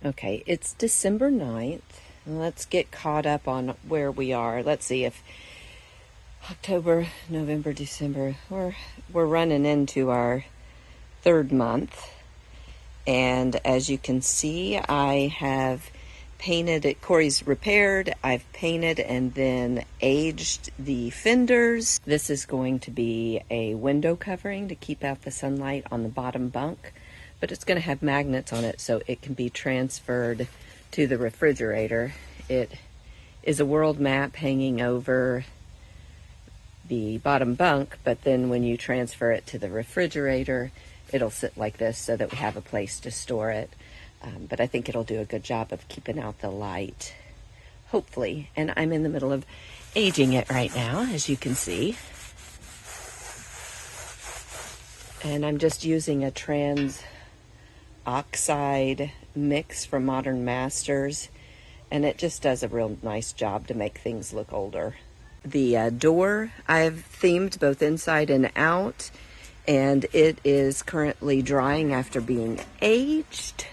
Okay, it's December 9th. Let's get caught up on where we are. Let's see if October, November, December, we're running into our third month. And as you can see, I have painted it. Cory's repaired. I've painted and then aged the fenders. This is going to be a window covering to keep out the sunlight on the bottom bunk, but it's going to have magnets on it so it can be transferred to the refrigerator. It is a world map hanging over the bottom bunk, but then when you transfer it to the refrigerator, it'll sit like this so that we have a place to store it. But I think it'll do a good job of keeping out the light, hopefully. And I'm in the middle of aging it right now, as you can see. And I'm just using a trans oxide mix from Modern Masters, and it just does a real nice job to make things look older. The door I've themed both inside and out, and it is currently drying after being aged.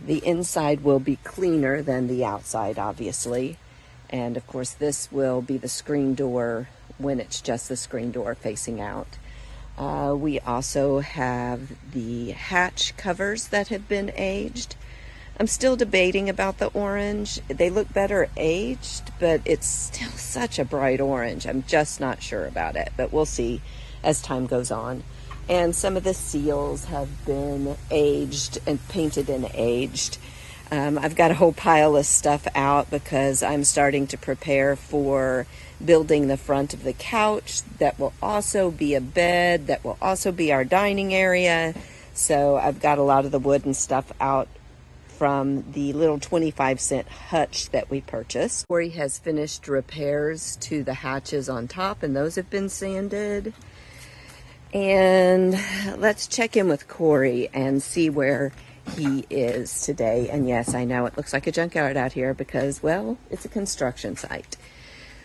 The inside will be cleaner than the outside, obviously. And of course, this will be the screen door when it's just the screen door facing out. We also have the hatch covers that have been aged. I'm still debating about the orange. They look better aged, but it's still such a bright orange. I'm just not sure about it, but we'll see as time goes on. And some of the seals have been aged and painted and aged. I've got a whole pile of stuff out because I'm starting to prepare for building the front of the couch. That will also be a bed. That will also be our dining area. So I've got a lot of the wooden stuff out from the little 25-cent hutch that we purchased. Cory has finished repairs to the hatches on top, and those have been sanded. And let's check in with Cory and see where he is today. And yes, I know it looks like a junkyard out here because, well, it's a construction site.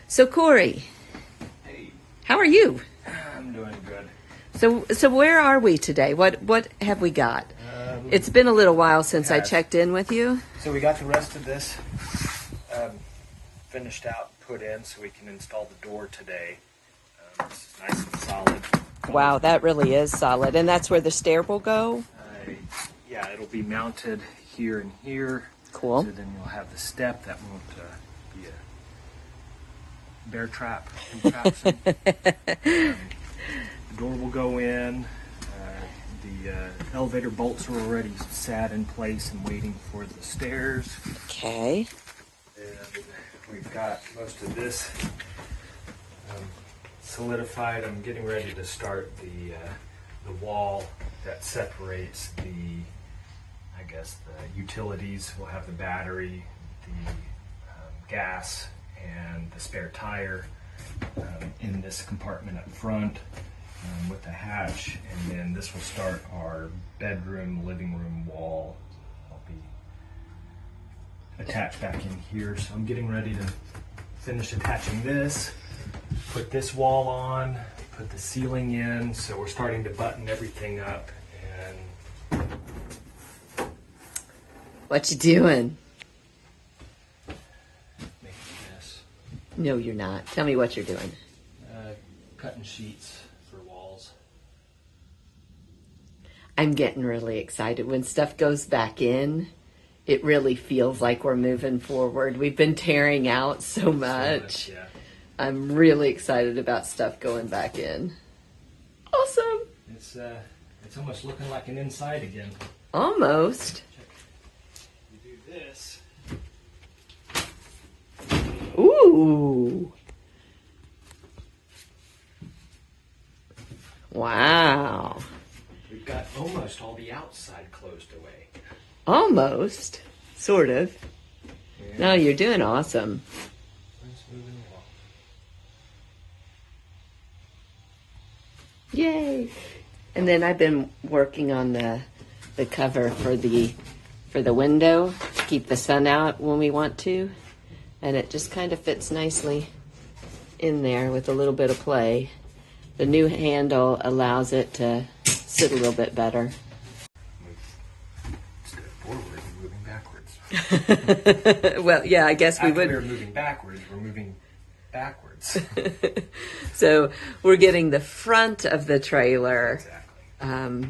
So Cory, hey, how are you? I'm doing good. So where are we today? What have we got? It's been a little while since I checked in with you. So we got the rest of this finished out, put in, so we can install the door today. This is nice and solid. Wow, that really is solid. And that's where the stair will go? Yeah, it'll be mounted here and here. Cool. So then you'll have the step that won't be a bear trap contraption. The door will go in. The elevator bolts are already sat in place and waiting for the stairs. Okay. And we've got most of this solidified. I'm getting ready to start the wall that separates the utilities. We'll have the battery, the gas, and the spare tire in this compartment up front with the hatch, and then this will start our bedroom, living room wall. I'll be attached back in here, so I'm getting ready to finish attaching this, put this wall on, put the ceiling in, so we're starting to button everything up. And what you doing? making a mess. No, you're not. Tell me what you're doing. Cutting sheets for walls. I'm getting really excited. When stuff goes back in, it really feels like we're moving forward. We've been tearing out so much. Yeah. I'm really excited about stuff going back in. Awesome. It's almost looking like an inside again. Almost. You do this. Ooh. Wow. We've got almost all the outside closed away. Almost. Sort of. Yeah. No, you're doing awesome. Let's move along. Yay. And then I've been working on the cover for the window to keep the sun out when we want to. And it just kind of fits nicely in there with a little bit of play. The new handle allows it to sit a little bit better. Step forward and backwards. Well, yeah, I guess we After would. we were moving backwards, we're moving backwards. So we're getting the front of the trailer Exactly.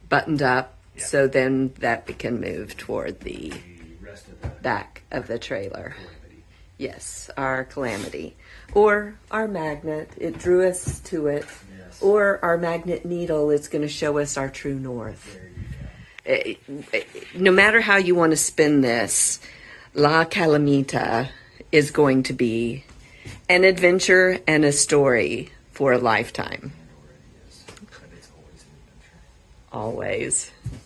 buttoned up, Yeah. so then that we can move toward the The rest of the back of the trailer. Calamity. Yes, our Calamity. Or our magnet. It drew us to it. Yes. Or our magnet needle is going to show us our true north. There you go. No matter how you want to spin this, La Calamita is going to be an adventure and a story for a lifetime. It already is, but it's always an adventure. Always.